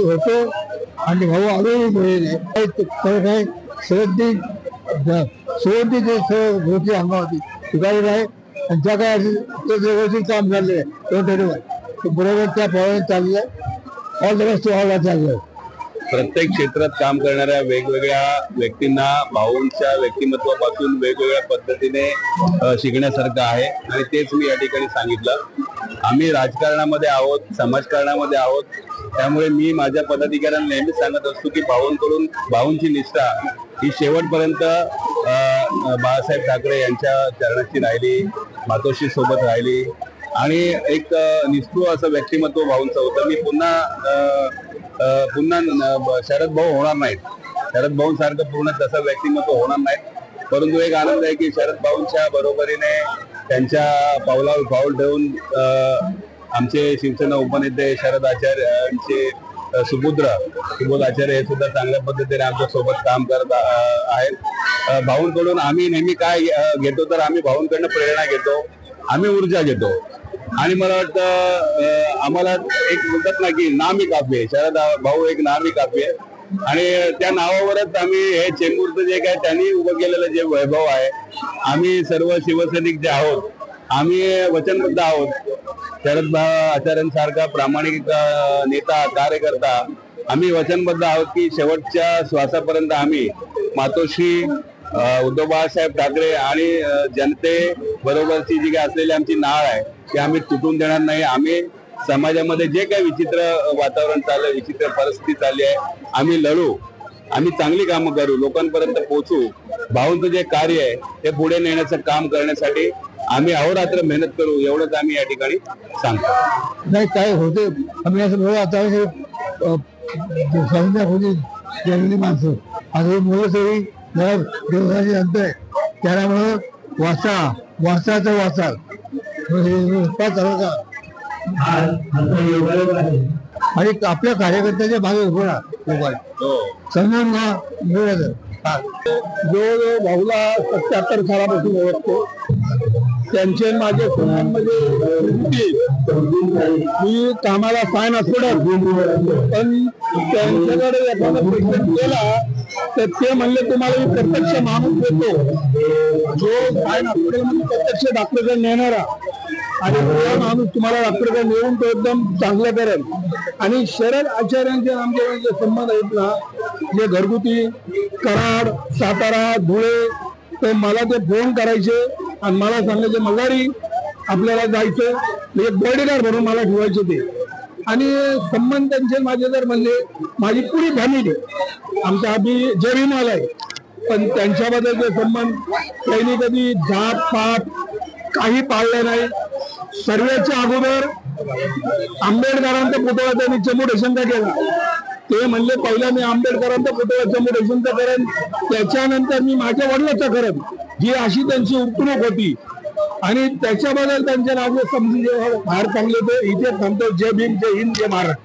होतो आणि भाऊ आरोग्य काय शरदनी सोडली ते सर्व गोष्टी अंगावरती शिकायला आहे आणि ज्या काय व्यवस्थित काम झालेलं आहे बरोबर त्या प्रमाणे चाललेलं आहे. All the best to all चाललं. प्रत्येक क्षेत्रात काम करणाऱ्या वेगवेगळ्या व्यक्तींना भाऊंच्या व्यक्तिमत्वापासून वेगवेगळ्या पद्धतीने शिकण्यासारखं आहे आणि तेच मी या ठिकाणी सांगितलं. आम्ही राजकारणामध्ये आहोत, समाजकारणामध्ये आहोत, त्यामुळे मी माझ्या पदाधिकाऱ्यांना नेहमीच सांगत असतो की भाऊंची निष्ठा ही शेवटपर्यंत बाळासाहेब ठाकरे यांच्या चरणाची राहिली, मातोश्री सोबत राहिली आणि एक निष्ठुर असं व्यक्तिमत्व भाऊंचं होतं. मी पुन्हा शरद भाऊ होणार नाहीत, शरद भाऊंसारखं पूर्ण तसं व्यक्तिमत्व होणार नाहीत, परंतु एक आनंद आहे की शरद भाऊंच्या बरोबरीने त्यांच्या पावलावर पाऊल ठेवून आमचे शिवसेना उपनेते शरद आचार्य यांचे सुबोध आचार्य हे सुद्धा चांगल्या पद्धतीने आमच्या सोबत काम करत आहेत. भाऊंकडून आम्ही नेहमी काय घेतो तर आम्ही भाऊंकडनं प्रेरणा घेतो, आम्ही ऊर्जा घेतो आणि मला वाटतं आम्हाला एक बोलतात ना की नामी काफी आहे, शरद भाऊ एक नामी काफी आहे आणि त्या नावावरच आम्ही हे चेंबूरचं जे काय त्यांनी उभं केलेलं जे वैभव आहे, आम्ही सर्व शिवसैनिक जे आहोत आम्ही वचनबद्ध आहोत. शरद आचार्यांसारखा प्रामाणिक नेता कार्यकर्ता आम्ही वचनबद्ध आहोत की शेवटच्या श्वासापर्यंत आम्ही मातोश्री उद्धव बाळासाहेब ठाकरे आणि जनते बरोबरची जी काही असलेली आमची नाळ आहे ती आम्ही तुटून देणार नाही. आम्ही समाजामध्ये जे काही विचित्र वातावरण चाललंय, विचित्र परिस्थिती चालली आहे, आम्ही लढू, आम्ही चांगली कामं करू, लोकांपर्यंत पोहोचू. भाऊंचं जे कार्य आहे ते पुढे नेण्याचं काम करण्यासाठी आम्ही अहोरात्र मेहनत करू, एवढंच आम्ही या ठिकाणी सांगतो. नाही काय होते आम्ही असं बघा आता जंगली माणसं आता मुलं सगळी देवळाची जनता आहे, त्यामुळं वाचाचा वाचाल आणि आपल्या कार्यकर्त्याच्या भागे उभं समजून जो भाऊला 77 सालापासून ओळखतो, त्यांचे माझे संबंधमध्ये मी कामाला सायन असतो पण त्यांच्याकडे एखादा पेशंट गेला तर ते म्हणले तुम्हाला मी प्रत्यक्ष माणूस देतो जो सायन हॉस्पिटलमध्ये प्रत्यक्ष डॉक्टरकडे नेणारा आणि तो माणूस तुम्हाला डॉक्टरकडे नेऊन तो एकदम चांगलं करेल. आणि शरद आचार्यांचे आमचे जे संबंध आहेत ना, जे घरगुती कराड, सातारा, धुळे, तर मला ते फोन करायचे आणि मला सांगायचे मल्हारी आपल्याला जायचं, एक बॉडीगार्ड म्हणून मला ठेवायचे ते. आणि संबंध त्यांचे माझे जर म्हणले माझी पुरी फॅमिली आमचा आम्ही जरीमाल आहे, पण त्यांच्याबद्दलचे संबंध त्यांनी कधी जात पात काही पाळले नाही. सर्वेच्या अगोदर आंबेडकरांचा पुतळा त्यांनी चमू केला, ते म्हणले पहिला मी आंबेडकरांचा पुतळा चमू करेन, त्याच्यानंतर मी माझ्या वडिलांचा करेन, ही अशी त्यांची उठणूक होती. आणि त्याच्याबद्दल त्यांच्या नावे समजून बाहेर चांगले ते इथे थांबतो. जय भीम, जय हिंद, जय महाराष्ट्र.